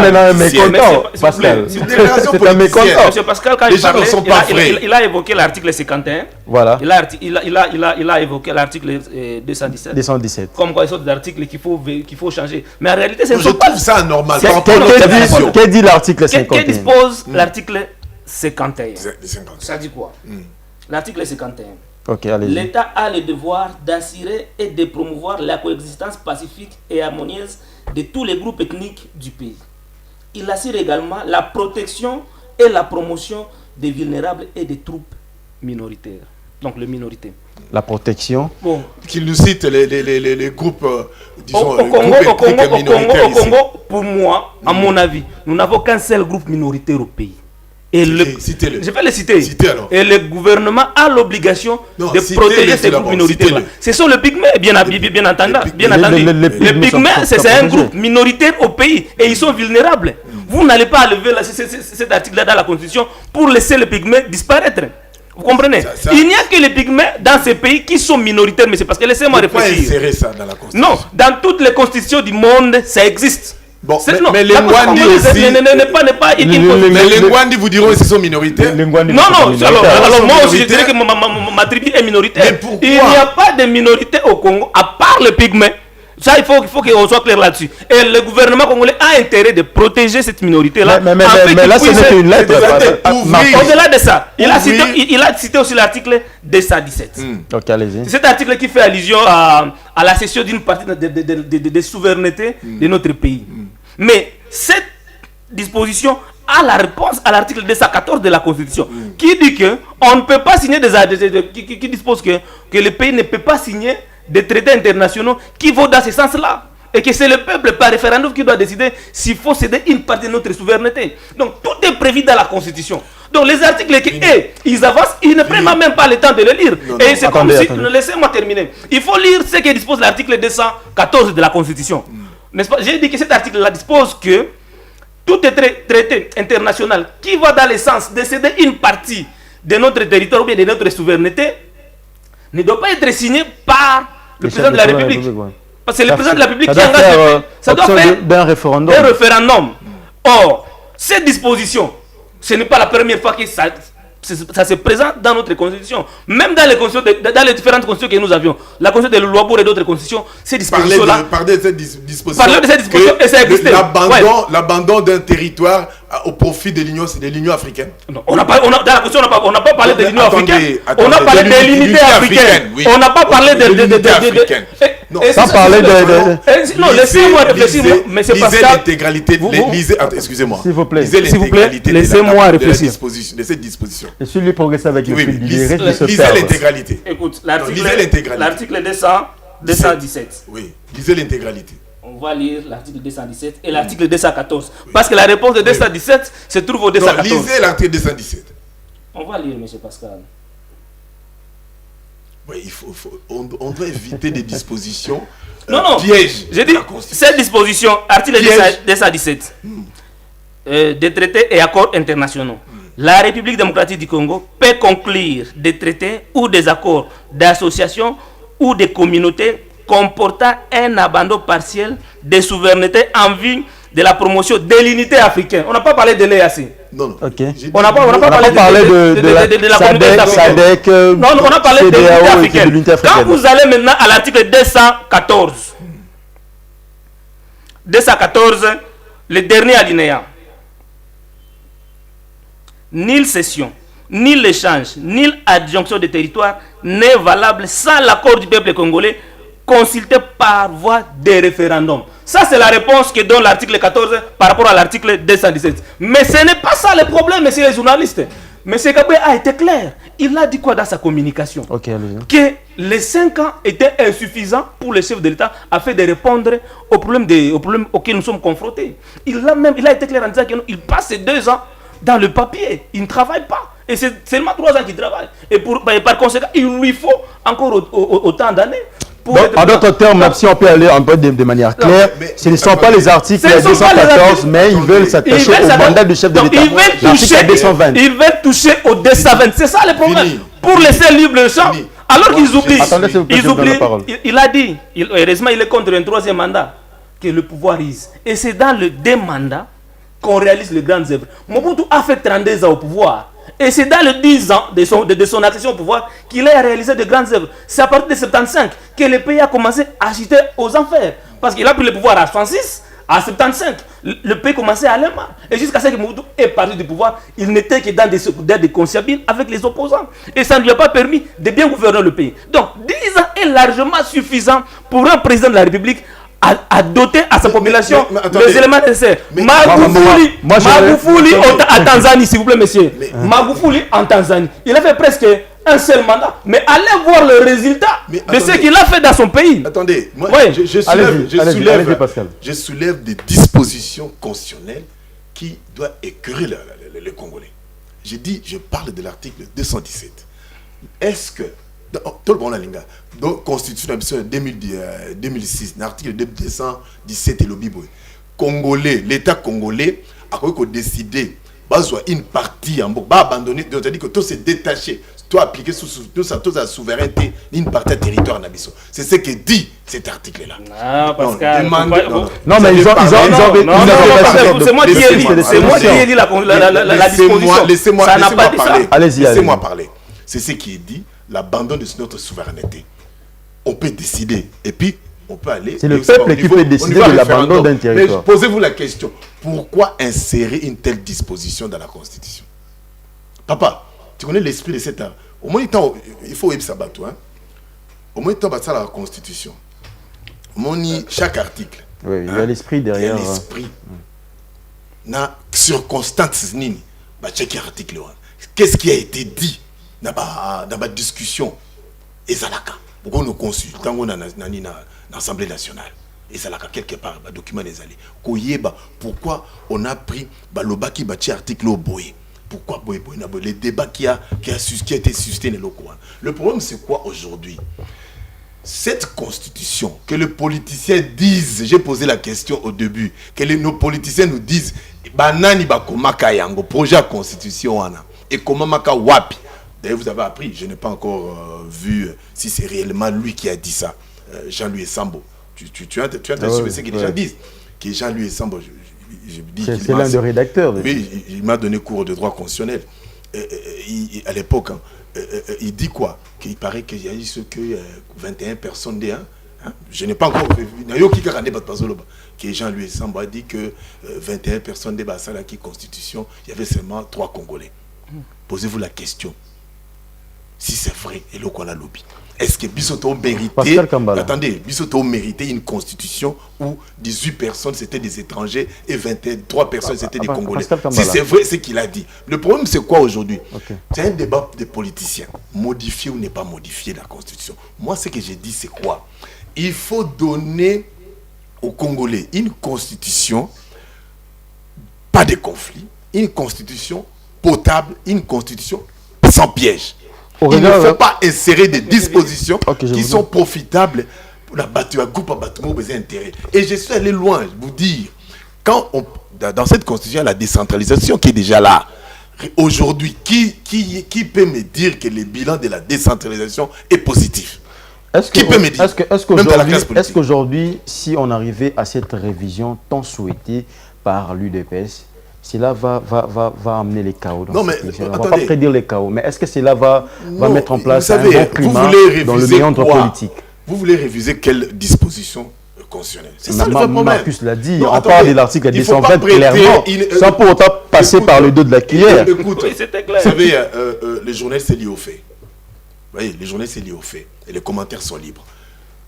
Pascal. Monsieur Pascal, quand il parlait, il a évoqué l'article 51. Voilà. Il a évoqué l'article 217. Comme quoi, il y a des articles qu'il faut changer. Mais en réalité, c'est... Je trouve ça anormal. Qu'est-ce dit l'article 51? Qu'est-ce dispose l'article 51? Ça dit quoi? L'article 51. Okay, l'État a le devoir d'assurer et de promouvoir la coexistence pacifique et harmonieuse de tous les groupes ethniques du pays. Il assure également la protection et la promotion des vulnérables et des troupes minoritaires. Donc les minorités. La protection. Bon. Qu'il nous cite les groupes, disons, au Congo, pour moi, à mon avis, nous n'avons qu'un seul groupe minoritaire au pays. Et je vais le citer. Et le gouvernement a l'obligation de protéger ces groupes minoritaires-là. Ce sont les pygmées, bien entendu. Les pygmées, c'est un groupe minoritaire au pays et ils sont vulnérables. Vous n'allez pas lever cet article-là dans la Constitution pour laisser les pygmées disparaître. Vous comprenez? Il n'y a que les pygmées dans ces pays qui sont minoritaires, mais c'est parce que laissez-moi réfléchir. Insérer ça dans la Constitution. Non, dans toutes les constitutions du monde, ça existe. Bon, mais les Ngwandi aussi. Mais les Ngwandi vous diront qu'ils sont minoritaires. Non, alors moi aussi je dirais que ma tribu est minoritaire. Il n'y a pas de minorité au Congo à part les pygmées. Ça, il faut qu'on soit clair là-dessus. Et le gouvernement congolais a intérêt de protéger cette minorité-là. Mais là, c'est une lettre. Au-delà de ça, il a cité aussi l'article 217. Ok, allez-y. C'est cet article qui fait allusion à la cession d'une partie de souveraineté de notre pays. Mais cette disposition a la réponse à l'article 214 de la Constitution qui dit qu'on ne peut pas signer qui dispose que le pays ne peut pas signer des traités internationaux qui vont dans ce sens-là. Et que c'est le peuple par référendum qui doit décider s'il faut céder une partie de notre souveraineté. Donc tout est prévu dans la Constitution. Donc les articles ils avancent, ils ne prennent même pas le temps de le lire. Et c'est comme si, laissez-moi terminer. Il faut lire ce que dispose l'article 214 de la Constitution. N'est-ce pas? J'ai dit que cet article-là dispose que tout traité international qui va dans le sens de céder une partie de notre territoire ou bien de notre souveraineté ne doit pas être signé par le président de la République. Parce que c'est le président de la République qui engage. Ça doit faire un référendum. Or, cette disposition, ce n'est pas la première fois que ça se présente dans notre constitution. Même dans les différentes constitutions que nous avions. La constitution de Louabourg et d'autres constitutions, ces dispositions-là. Parler de cette disposition. Parler de cette disposition et ça existait. L'abandon d'un territoire au profit de l'Union africaine. Non, dans la constitution, on n'a pas parlé de l'Union africaine. On a parlé de l'unité africaine. On n'a pas parlé de l'unité africaine. Sans parler de... Non, laissez-moi réfléchir. Mais c'est parce que... l'intégralité... Excusez-moi. S'il vous plaît. Laissez-moi réfléchir. De cette disposition. Je suis lui progresser avec le fil. Lisez l'intégralité. Écoute, l'article 217. Oui, lisez l'intégralité. On va lire l'article 217 et l'article 214. Parce que la réponse de 217 se trouve au 214. Non, lisez l'article 217. On va lire, M. Pascal. Oui, on doit éviter des dispositions pièges. J'ai dit, cette disposition, article 217, des traités et accords internationaux. La République démocratique du Congo peut conclure des traités ou des accords d'association ou de communautés comportant un abandon partiel des souverainetés en vue de la promotion de l'unité africaine. On n'a pas parlé de l'EAC. Non. Okay. On n'a pas parlé de la communauté africaine. Non, on a parlé de l'unité africaine. Quand vous allez maintenant à l'article 214, le dernier alinéa. Ni cession, ni l'échange, ni l'adjonction de territoire n'est valable sans l'accord du peuple congolais consulté par voie de référendum. Ça, c'est la réponse que donne l'article 14 par rapport à l'article 217. Mais ce n'est pas ça le problème, messieurs les journalistes. M. Kabwe a été clair. Il a dit quoi dans sa communication? Que les 5 ans étaient insuffisants pour le chef de l'État afin de répondre aux problèmes auxquels nous sommes confrontés. Il a été clair en disant qu'il passe ces 2 ans dans le papier, il ne travaille pas. Et c'est seulement 3 ans qu'il travaille. Et par conséquent, il lui faut encore autant d'années. En d'autres termes, si on peut aller un peu de manière claire, ce ne sont pas les articles 214, mais ils veulent s'attacher au mandat du chef de l'État. Ils veulent toucher au 220. C'est ça le problème. Pour laisser libre le champ. Alors qu'ils oublient. Il a dit, heureusement, il est contre un 3e mandat, que le pouvoir use. Et c'est dans le 2 mandats qu'on réalise les grandes œuvres. Mobutu a fait 32 ans au pouvoir. Et c'est dans les 10 ans de son accession au pouvoir qu'il a réalisé de grandes œuvres. C'est à partir de 75 que le pays a commencé à chuter aux enfers. Parce qu'il a pris le pouvoir à 66, à 75. Le pays commençait à aller mal. Et jusqu'à ce que Mobutu est parti du pouvoir, il n'était que dans des conciliables avec les opposants. Et ça ne lui a pas permis de bien gouverner le pays. Donc 10 ans est largement suffisant pour un président de la République à doter à sa population les éléments nécessaires. Magufuli en Tanzanie, s'il vous plaît, monsieur. Magufuli en Tanzanie. Il a fait presque un seul mandat. Mais allez voir le résultat de ce qu'il a fait dans son pays. Attendez, moi, je soulève des dispositions constitutionnelles qui doivent écœurer les Congolais. Je parle de l'article 217. Est-ce que tout le monde a l'inga. Donc, Constitution 2006, l'article 217 et le Bible. Congolais, l'État congolais a décidé une partie en bas, abandonner, c'est-à-dire que tout s'est détaché, tout appliqué sous la souveraineté d'une partie territoire en Abysso. C'est ce que dit cet article-là. Ah, Pascal. Non, mais ils ont c'est moi qui ai dit la disposition. Laissez-moi parler. C'est ce qui est dit. L'abandon de notre souveraineté. On peut décider. Et puis, on peut aller... C'est le peuple qui peut décider de l'abandon d'un territoire. Mais posez-vous la question. Pourquoi insérer une telle disposition dans la Constitution? Papa, tu connais l'esprit de cet art. Au moins, il faut sabato. Au moins, il y a la Constitution. Chaque article. Oui, il y a l'esprit derrière. Il y a l'esprit. Na circonstance nini. Chaque article. Qu'est-ce qui a été dit dans la discussion? Et ça l'a pourquoi nous consultons dans l'Assemblée nationale? Et ça l'a quelque part, le document des alliés. Pourquoi on a pris le baki article au boy? Pourquoi les débats qui a été suscité dans le courant? Le problème, c'est quoi aujourd'hui? Cette constitution, que les politiciens disent, j'ai posé la question au début, que nos politiciens nous disent, banani bakomaka yango, projet de constitution, et comment maka wapi? D'ailleurs, vous avez appris, je n'ai pas encore vu si c'est réellement lui qui a dit ça, Jean-Louis Sambo. Tu as suivi ce qu'il déjà dit, que Jean-Louis Sambo, c'est l'un des rédacteurs. Oui, il m'a donné cours de droit constitutionnel. à l'époque, hein, il dit quoi? Qu'il paraît qu'il y a eu ce que 21 personnes des... Je n'ai pas encore vu. Que Jean-Louis Samba dit que 21 personnes des Bassala qui constitution, il y avait seulement 3 Congolais. Posez-vous la question. Si c'est vrai, et là qu'on a lobby. Est-ce que Bissoto méritait, attendez, Bissoto méritait une constitution où 18 personnes c'était des étrangers et 23 personnes c'était des Congolais? Si c'est vrai, c'est qu'il a dit. Le problème c'est quoi aujourd'hui? C'est un débat des politiciens. Modifier ou ne pas modifier la constitution. Moi ce que j'ai dit c'est quoi? Il faut donner aux Congolais une constitution, pas de conflit, une constitution potable, une constitution sans piège. Il ne faut pas insérer des dispositions qui sont profitables pour la bâtir, groupe à bâtiment, aux intérêts. Et je suis allé loin, je vous dire, dans cette constitution, la décentralisation qui est déjà là, aujourd'hui, qui peut me dire que le bilan de la décentralisation est positif? Est-ce qu'aujourd'hui, si on arrivait à cette révision tant souhaitée par l'UDPS, cela va amener les chaos dans ce pays? On ne va pas prédire les chaos, mais est-ce que cela va mettre en place un bon climat dans le méandre politique? Vous voulez réviser quelle disposition constitutionnelle? C'est ça le vrai problème. Marcus l'a dit, on parle de l'article 220 clairement, sans pour autant passer par le dos de la cuillère. Écoute, c'était clair. Vous savez, les journalistes, c'est lié au fait. Vous voyez, les journées, c'est lié au fait. Et les commentaires sont libres.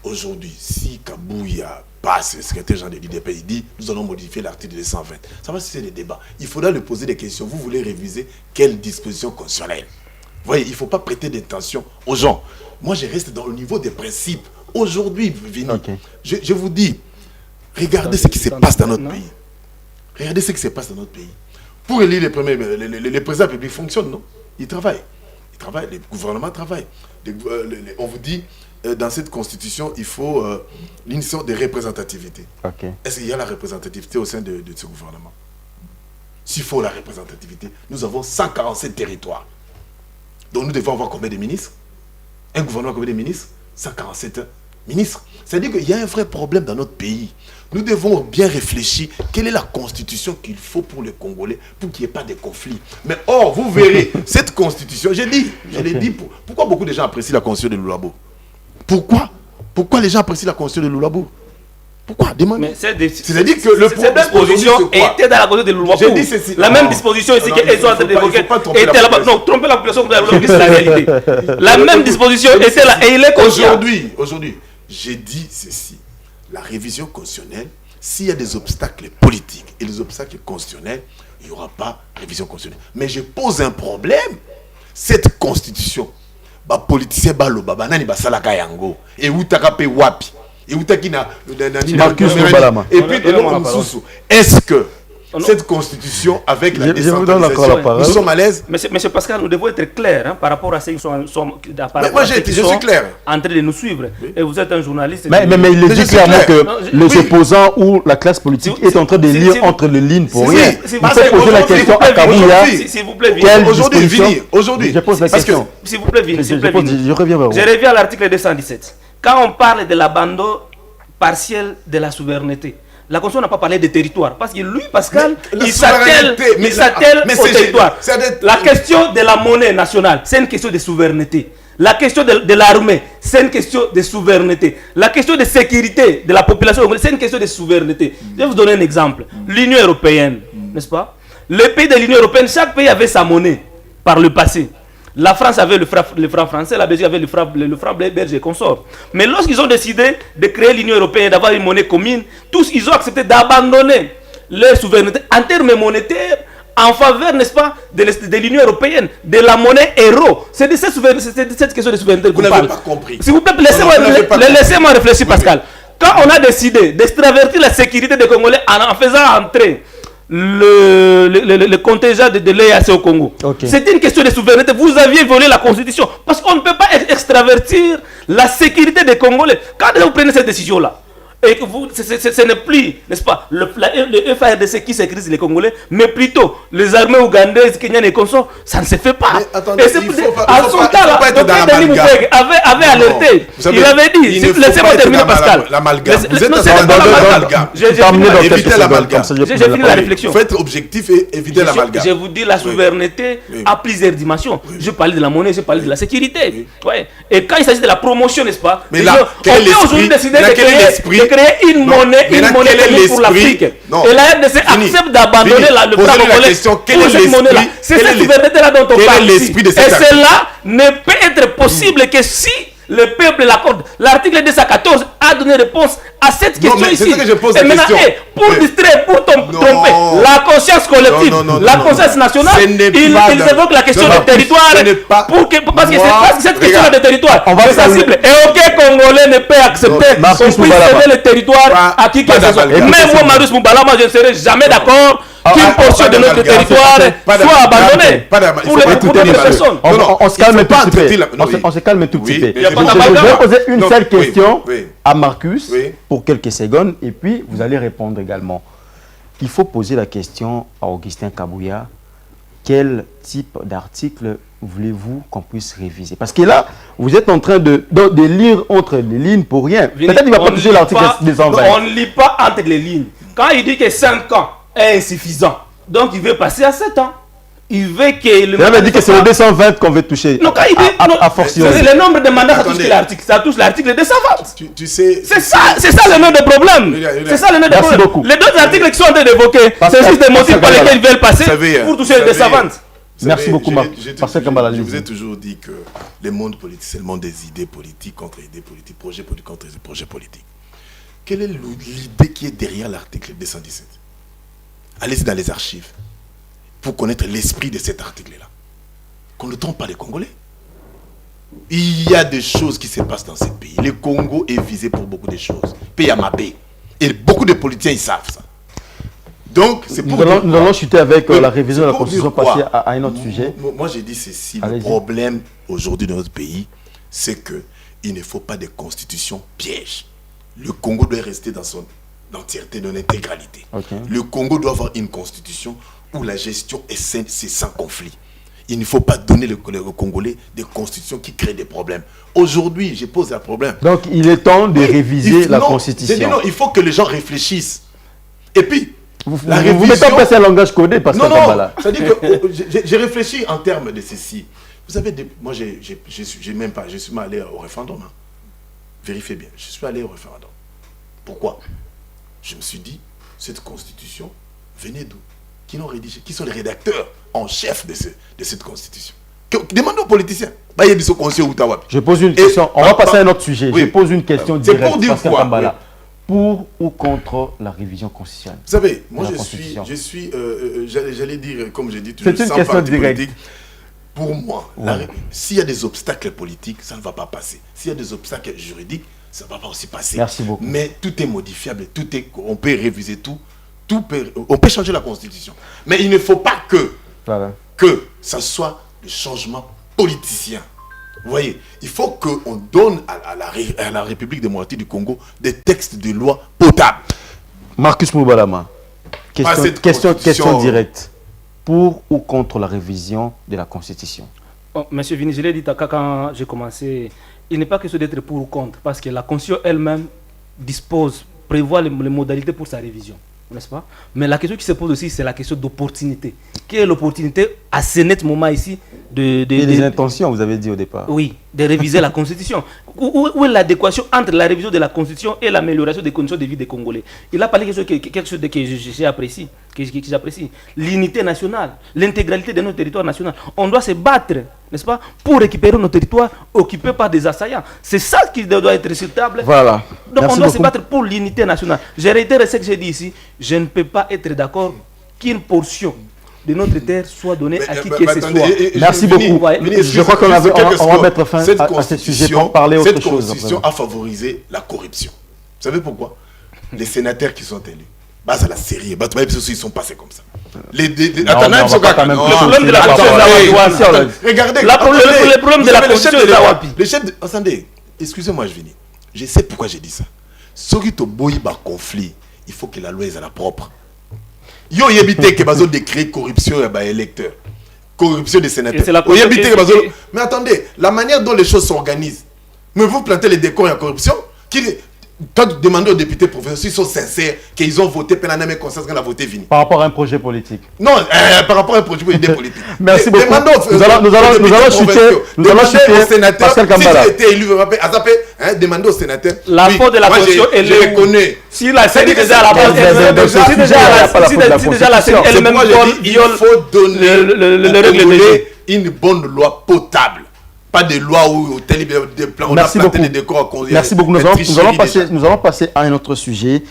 Aujourd'hui, si Kabouya passe, le secrétaire général de l'UDP, il dit nous allons modifier l'article 220. Ça va c'est des débats. Il faudra lui poser des questions. Vous voulez réviser quelle disposition constitutionnelle? Vous voyez, il ne faut pas prêter d'intention aux gens. Moi, je reste dans le niveau des principes. Aujourd'hui, Vini, je vous dis, regardez ce qui se passe dans notre pays. Regardez ce qui se passe dans notre pays. Pour élire les présidents publics fonctionnent, non? Ils travaillent. Le gouvernement travaille. On vous dit, dans cette constitution, il faut une sorte de représentativité. Est-ce qu'il y a la représentativité au sein de ce gouvernement? S'il faut la représentativité, nous avons 147 territoires. Donc nous devons avoir combien de ministres? Un gouvernement combien de ministres? 147 ministres. C'est-à-dire qu'il y a un vrai problème dans notre pays. Nous devons bien réfléchir quelle est la constitution qu'il faut pour les Congolais pour qu'il n'y ait pas de conflit. Mais or, vous verrez, cette constitution, je l'ai dit, pourquoi beaucoup de gens apprécient la constitution de Lulabo? Pourquoi les gens apprécient la constitution de Lulabo? Pourquoi? Demandez. C'est-à-dire que le cette disposition était dans la constitution de Lulabo. J'ai dit ceci. La même disposition ici qu'elles sont en train d'évoquer était là-bas. Non, trompez la population, c'est la réalité. La même disposition était là et il est conscient. Aujourd'hui, j'ai dit ceci. La révision constitutionnelle, s'il y a des obstacles politiques et des obstacles constitutionnels, il n'y aura pas de révision constitutionnelle. Mais je pose un problème. Cette constitution, politicien baloba, banani basalaka yango, et utakape wapi, et utakina Marcus Mubalama. Et puis est-ce que cette constitution avec la décentralisation, nous sommes à l'aise? Monsieur Pascal, nous devons être clairs par rapport à ceux qui sont je suis clair en train de nous suivre. Et vous êtes un journaliste. Mais il dit clairement que les opposants ou la classe politique est en train de lire entre les lignes pour rien. Il faut poser la question à Kabouya. S'il vous plaît, aujourd'hui, je pose la question. S'il vous plaît, je reviens vers vous. Je reviens à l'article 217. Quand on parle de l'abandon partiel de la souveraineté, la Constitution n'a pas parlé de territoire. Parce que lui, Pascal, il s'attelle au territoire. La question de la monnaie nationale, c'est une question de souveraineté. La question de l'armée, c'est une question de souveraineté. La question de sécurité de la population, c'est une question de souveraineté. Je vais vous donner un exemple. L'Union européenne, n'est-ce pas? Les pays de l'Union européenne, chaque pays avait sa monnaie par le passé. La France avait le franc français, la Belgique avait le franc belge et consort. Mais lorsqu'ils ont décidé de créer l'Union européenne et d'avoir une monnaie commune, tous ils ont accepté d'abandonner leur souveraineté en termes monétaires en faveur, n'est-ce pas, de l'Union européenne, de la monnaie euro. C'est de cette question de souveraineté que vous n'avez pas compris. S'il vous plaît, laissez-moi réfléchir, Pascal. Quand on a décidé d'extravertir la sécurité des Congolais en faisant entrer le contingent de l'EAC au Congo. C'était une question de souveraineté. Vous aviez violé la Constitution. Parce qu'on ne peut pas extravertir la sécurité des Congolais. Quand vous prenez cette décision-là, et que ce n'est plus, n'est-ce pas, le FARDC qui sécurise les Congolais, mais plutôt les armées ougandaises, kenyanes et consorts, ça ne se fait pas. Mais attendez, et c'est à son temps là, le Denis Mukwege avait alerté, il avait dit, laissez-moi terminer Pascal. L'amalgame. Vous êtes dans l'amalgame. J'ai fini l'amalgame. J'ai fini la réflexion. Faut être objectif et éviter l'amalgame. Je vous dis, la souveraineté a plusieurs dimensions. Je parlais de la monnaie, je parlais de la sécurité. Ouais. Et quand il s'agit de la promotion, n'est-ce pas? Mais là, on peut aujourd'hui décider de créer une monnaie commune pour l'Afrique. Et la RDC accepte d'abandonner le franc congolais pour cette monnaie-là. C'est cette souveraineté-là dont on parle ici. Et cela ne peut être possible que si le peuple l'accorde. L'article 214 a donné réponse à cette question ici. C'est que je pose et la maintenant, question. Pour distraire, pour tromper la conscience collective, la conscience nationale, ils évoquent la question des territoires. Parce que cette question de territoire est sensible. Et aucun Congolais ne peut accepter qu'on puisse céder le territoire à qui que ce soit. Même moi, Marius Moubala, moi je ne serai jamais d'accord qu'une portion de notre territoire soit abandonnée pour les personnes. On se calme tout de suite. On se calme tout de suite. Je vais poser une seule question à Marcus pour quelques secondes et puis vous allez répondre également. Il faut poser la question à Augustin Kabouya. Quel type d'article voulez-vous qu'on puisse réviser? Parce que là, vous êtes en train de lire entre les lignes pour rien. Peut-être qu'il va pas toucher l'article 220. On ne lit pas entre les lignes. Quand il dit que 5 ans est insuffisant, donc il veut passer à 7 ans. Il veut que le mandat dit que c'est le 220 qu'on veut toucher. Non, quand il dit à fortiori. Le nombre de mandats, ça touche l'article 220. Tu sais, c'est ça le nœud de problème. C'est ça le nœud de problème. Beaucoup. Les deux articles qui sont en train d'évoquer, c'est juste des motifs par lesquels ils veulent passer pour toucher les 220. Merci beaucoup, Marc. Je vous ai toujours dit que le monde politique, c'est le monde des idées politiques contre idées politiques, projets politiques contre projets politiques. Quelle est l'idée qui est derrière l'article 217? Allez-y dans les archives pour connaître l'esprit de cet article-là. Qu'on ne trompe pas les Congolais. Il y a des choses qui se passent dans ces pays. Le Congo est visé pour beaucoup de choses. Pays à Mabé. Et beaucoup de politiciens, ils savent ça. Donc, c'est pour nous allons chuter avec la révision de la Constitution, passer à un autre sujet. Moi, j'ai dit ceci. Le problème aujourd'hui de notre pays, c'est qu'il ne faut pas de constitution piège. Le Congo doit rester dans son entièreté, dans l'intégralité. Okay. Le Congo doit avoir une constitution où la gestion est saine, c'est sans conflit. Il ne faut pas donner aux Congolais des constitutions qui créent des problèmes. Aujourd'hui, je pose un problème. Donc, il est temps de réviser la constitution. Non, il faut que les gens réfléchissent. Et puis, vous mettez en place un langage codé parce que c'est-à-dire que j'ai réfléchi en termes de ceci. Vous savez, moi, je suis même allé au référendum. Hein. Vérifiez bien, je suis allé au référendum. Pourquoi? Je me suis dit, cette constitution venait d'où? Qui l'ont rédigée? Qui sont les rédacteurs en chef de cette constitution? Demandez aux politiciens. Je pose une question. On va passer à un autre sujet. Oui. Je pose une question directe. C'est pour dire quoi? Pour ou contre la révision constitutionnelle? Vous savez, moi je suis j'allais dire, comme j'ai dit toujours, c'est une question directe. Pour moi, s'il y a des obstacles politiques, ça ne va pas passer. S'il y a des obstacles juridiques, ça ne va pas aussi passer. Merci beaucoup. Mais tout est modifiable, on peut réviser tout. On peut changer la constitution. Mais il ne faut pas que ça soit le changement politicien. Vous voyez, il faut qu'on donne à la République démocratique du Congo des textes de loi potables. Marcus Moubalama, question directe. Pour ou contre la révision de la Constitution? Monsieur Vini, je l'ai dit quand j'ai commencé, il n'est pas question d'être pour ou contre, parce que la Constitution elle-même prévoit les modalités pour sa révision, n'est-ce pas? Mais la question qui se pose aussi, c'est la question d'opportunité. Quelle est l'opportunité à ce net moment ici les intentions, vous avez dit au départ. Oui, de réviser la Constitution. Où est l'adéquation entre la révision de la Constitution et l'amélioration des conditions de vie des Congolais? Il a parlé de quelque chose que j'apprécie. L'unité nationale, l'intégralité de notre territoire national. On doit se battre, n'est-ce pas, pour récupérer nos territoires occupés par des assaillants. C'est ça qui doit être sur table. Voilà. Donc on doit se battre pour l'unité nationale. J'ai réitéré ce que j'ai dit ici. Je ne peux pas être d'accord qu'une portion de notre terre soit donnée à qui que ce soit. Merci beaucoup. Je crois qu'on va mettre fin à ce sujet pour parler autre chose. Cette constitution a favorisé la corruption. Vous savez pourquoi? Les sénateurs qui sont élus, c'est la série. Ils sont passés comme ça. Regardez. Le problème de la constitution est là. Attendez, excusez-moi, je sais pourquoi j'ai dit ça. ceux qui te boyent par conflit, il faut que la loi soit la propre. Yo yebite que bazo de créer corruption et bah électeur. Corruption des sénateurs. Mais attendez, la manière dont les choses s'organisent. Mais vous plantez les décors en corruption quand vous demandez aux députés professeurs s'ils sont sincères, qu'ils ont voté, mais conscience qu'on a voté fini. Par rapport à un projet politique. Non, par rapport à un projet politique. Merci beaucoup. Nous allons chuter au sénateur, s'ils étaient élus, demander au sénateur. La faute de la Constitution, je reconnais. Si la série déjà à la base, si déjà la série elle-même il faut donner une bonne loi potable. Pas de loi ou des plans. Merci beaucoup. Merci beaucoup. Nous allons passer à un autre sujet.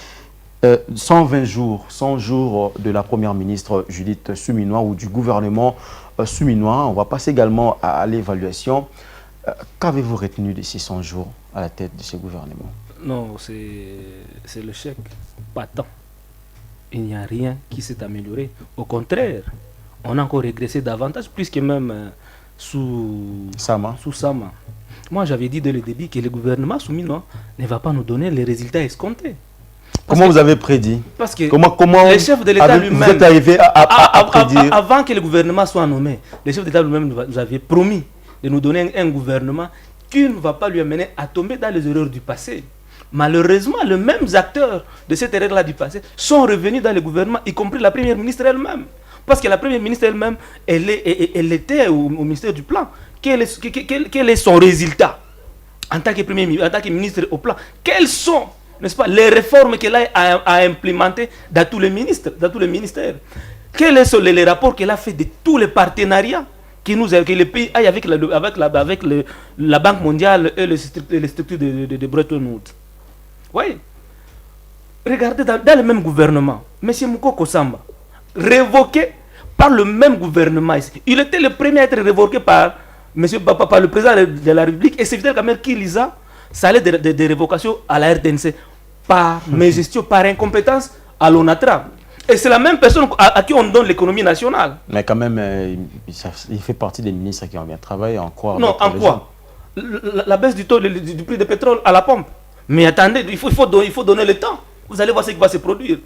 120 jours, 100 jours de la première ministre Judith Suminwa ou du gouvernement Suminwa. On va passer également à l'évaluation. Qu'avez-vous retenu de ces 100 jours à la tête de ce gouvernement? Non, c'est le chèque. Pas tant. Il n'y a rien qui s'est amélioré. Au contraire, on a encore régressé davantage, puisque même sous Sama. Moi, j'avais dit dès le début que le gouvernement Suminwa ne va pas nous donner les résultats escomptés. Comment vous avez prédit? Parce que comment le chef de l'État lui-même, vous êtes arrivé à prédire? Avant que le gouvernement soit nommé, le chef d'État lui-même nous avait promis de nous donner un gouvernement qui ne va pas lui amener à tomber dans les erreurs du passé. Malheureusement, les mêmes acteurs de cette erreur-là du passé sont revenus dans le gouvernement, y compris la première ministre elle-même. Parce que la première ministre elle-même, elle était au ministère du Plan. Quel est son résultat en tant que ministre au Plan? Quelles sont, n'est-ce pas, les réformes qu'elle a implémentées dans tous les ministères? Quels sont les rapports qu'elle a fait de tous les partenariats que le pays a avec la Banque mondiale et les structures de Bretton Woods? Oui. Regardez dans le même gouvernement, M. Moukoko Samba, révoqué par le même gouvernement ici. Il était le premier à être révoqué par le président de la République, et c'est Fidel Kamel qui lisa, ça allait de révocation à la RDNC par mégestion, par incompétence à l'ONATRA. Et c'est la même personne à qui on donne l'économie nationale. Mais quand même, il fait partie des ministres qui ont bien travaillé. En quoi? Non, en quoi? La baisse du taux du prix du pétrole à la pompe. Mais attendez, il faut donner le temps. Vous allez voir ce qui va se produire.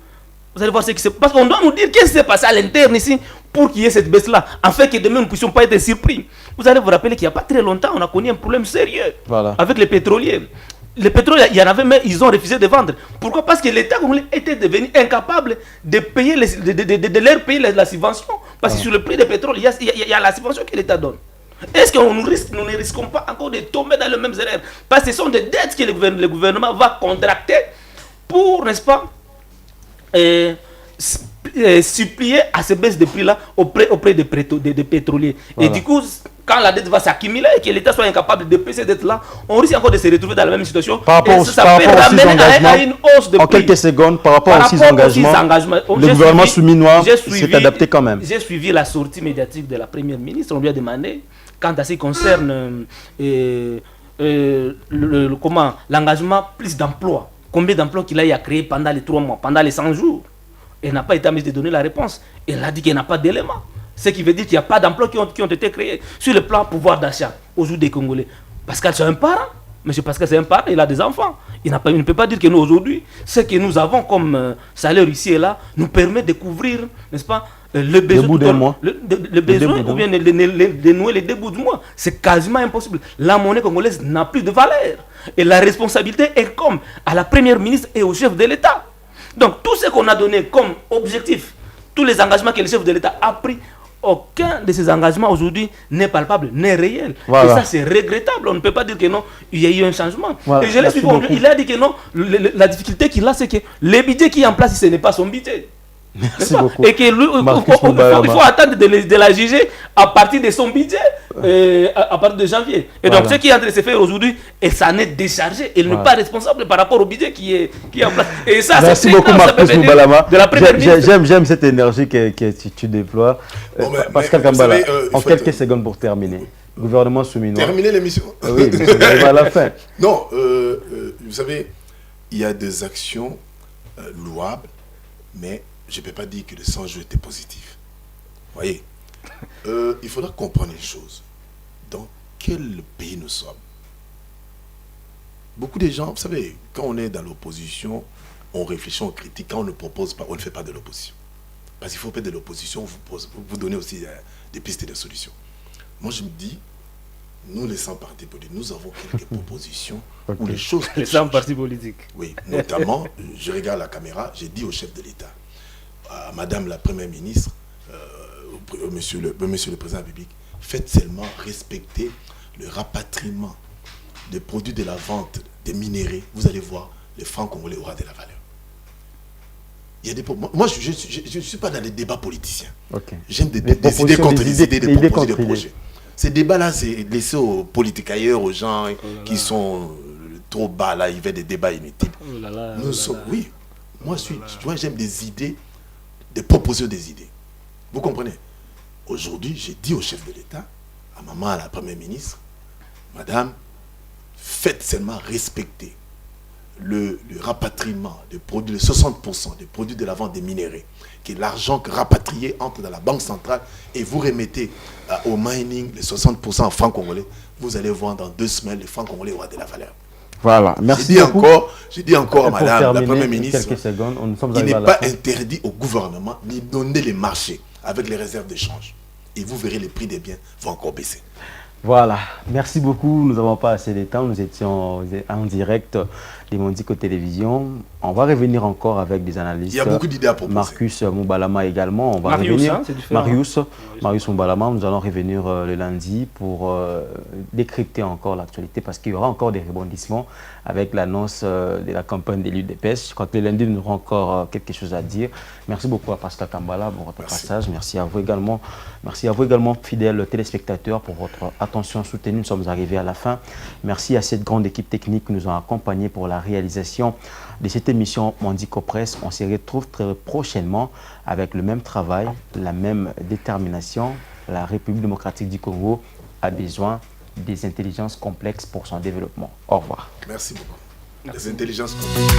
Vous allez voir ce qui se passe. Parce qu'on doit nous dire qu'est-ce qui s'est passé à l'interne ici pour qu'il y ait cette baisse-là. En fait, que demain, nous ne puissions pas être surpris. Vous allez vous rappeler qu'il n'y a pas très longtemps, on a connu un problème sérieux avec les pétroliers. Les pétroliers, il y en avait, mais ils ont refusé de vendre. Pourquoi? Parce que l'État était devenu incapable de payer de leur payer la subvention. Parce que sur le prix du pétrole, il y a la subvention que l'État donne. Est-ce que nous ne risquons pas encore de tomber dans le même erreur? Parce que ce sont des dettes que le gouvernement va contracter pour, n'est-ce pas, supplier à ces baisses de prix-là auprès des pétroliers. Voilà. Et du coup, quand la dette va s'accumuler et que l'État soit incapable de payer cette dette-là, on risque encore de se retrouver dans la même situation. Par rapport ça peut ramener à une hausse de prix. En quelques secondes, par rapport aux 6 engagements, le gouvernement Suminwa s'est adapté quand même. J'ai suivi la sortie médiatique de la première ministre. On lui a demandé, quant à ce qui concerne l'engagement plus d'emplois, combien d'emplois qu'il a créé pendant les 3 mois, pendant les 100 jours. Elle n'a pas été amenée de donner la réponse. Elle a dit qu'il n'y a pas d'éléments. Ce qui veut dire qu'il n'y a pas d'emplois qui ont été créés sur le plan pouvoir d'achat aux jours des Congolais. Pascal, c'est un parent. Monsieur Pascal, c'est un parent, il a des enfants. Il ne peut pas dire que nous, aujourd'hui, ce que nous avons comme salaire ici et là, nous permet de couvrir, n'est-ce pas, le besoin ou bien de nouer les 2 bouts du mois. C'est quasiment impossible. La monnaie congolaise n'a plus de valeur. Et la responsabilité est comme à la première ministre et au chef de l'État. Donc, tout ce qu'on a donné comme objectif, tous les engagements que le chef de l'État a pris, aucun de ces engagements aujourd'hui n'est palpable, n'est réel. Voilà. Et ça, c'est regrettable. On ne peut pas dire que non, il y a eu un changement. Voilà. Et je l'ai suivi, il a dit que non, la difficulté qu'il a, c'est que le budget qui est en place, ce n'est pas son budget. Merci beaucoup. Et qu'il faut attendre de la juger à partir de son budget, à partir de janvier. Et donc, ce qui est en train de se faire aujourd'hui, elle s'en est déchargée. Elle n'est pas responsable par rapport au budget qui est en place. Et ça, merci beaucoup, Marcus Moubalama. J'aime cette énergie que tu déploies. Pascal Kambala, en quelques secondes pour terminer. Gouvernement Suminwa. Terminer l'émission. Oui, mais on arrive à la fin. Non, vous savez, il y a des actions louables, mais je ne peux pas dire que le 100 jours était positif. Vous voyez, il faudra comprendre une chose. Dans quel pays nous sommes? Beaucoup de gens, vous savez, quand on est dans l'opposition, on réfléchit, on critique. Quand on ne propose pas, on ne fait pas de l'opposition. Parce qu'il faut faire de l'opposition, vous donnez aussi des pistes et des solutions. Moi, je me dis, nous, les 100 partis politiques, nous avons quelques propositions où les choses... Les 100 partis politiques. Oui, notamment, je regarde la caméra, j'ai dit au chef de l'État, à Madame la Première ministre, monsieur le Président de la République, faites seulement respecter le rapatriement des produits de la vente des minéraux. Vous allez voir, le franc congolais aura de la valeur. Il y a des... Moi, je ne suis pas dans les débats politiciens. J'aime des idées contre des idées, des propositions, des projets. Ces débats-là, c'est laissé aux politiques ailleurs, aux gens qui sont trop bas, là, ils veulent des débats inutiles. Oui, moi, j'aime des idées, des propositions des idées. Vous comprenez? Aujourd'hui, j'ai dit au chef de l'État, à maman, à la Première ministre, Madame, faites seulement respecter le rapatriement des produits, de 60% des produits de la vente des minéraux, que l'argent rapatrié entre dans la banque centrale et vous remettez au mining les 60% en francs congolais, vous allez voir dans 2 semaines, le franc congolais aura de la valeur. Voilà, merci. Je dis encore à Madame la Première ministre, il n'est pas interdit au gouvernement ni donner les marchés avec les réserves d'échange. Et vous verrez les prix des biens vont encore baisser. Voilà, merci beaucoup. Nous n'avons pas assez de temps. Nous étions en direct de Mondico Télévision. On va revenir encore avec des analystes. Il y a beaucoup d'idées à proposer. Marcus Moubalama également. On va revenir. Marius Moubalama, nous allons revenir le lundi pour décrypter encore l'actualité parce qu'il y aura encore des rebondissements avec l'annonce de la campagne de l'UDPS. Je crois que le lundi, nous aurons encore quelque chose à dire. Merci beaucoup à Pascal Kambala pour votre passage. Merci à vous également. Merci à vous également, fidèles téléspectateurs, pour votre attention soutenue. Nous sommes arrivés à la fin. Merci à cette grande équipe technique qui nous a accompagnés pour la réalisation de cette émission Mondico Presse. On se retrouve très prochainement avec le même travail, la même détermination. La République démocratique du Congo a besoin des intelligences complexes pour son développement. Au revoir. Merci beaucoup. Merci. Les intelligences complexes.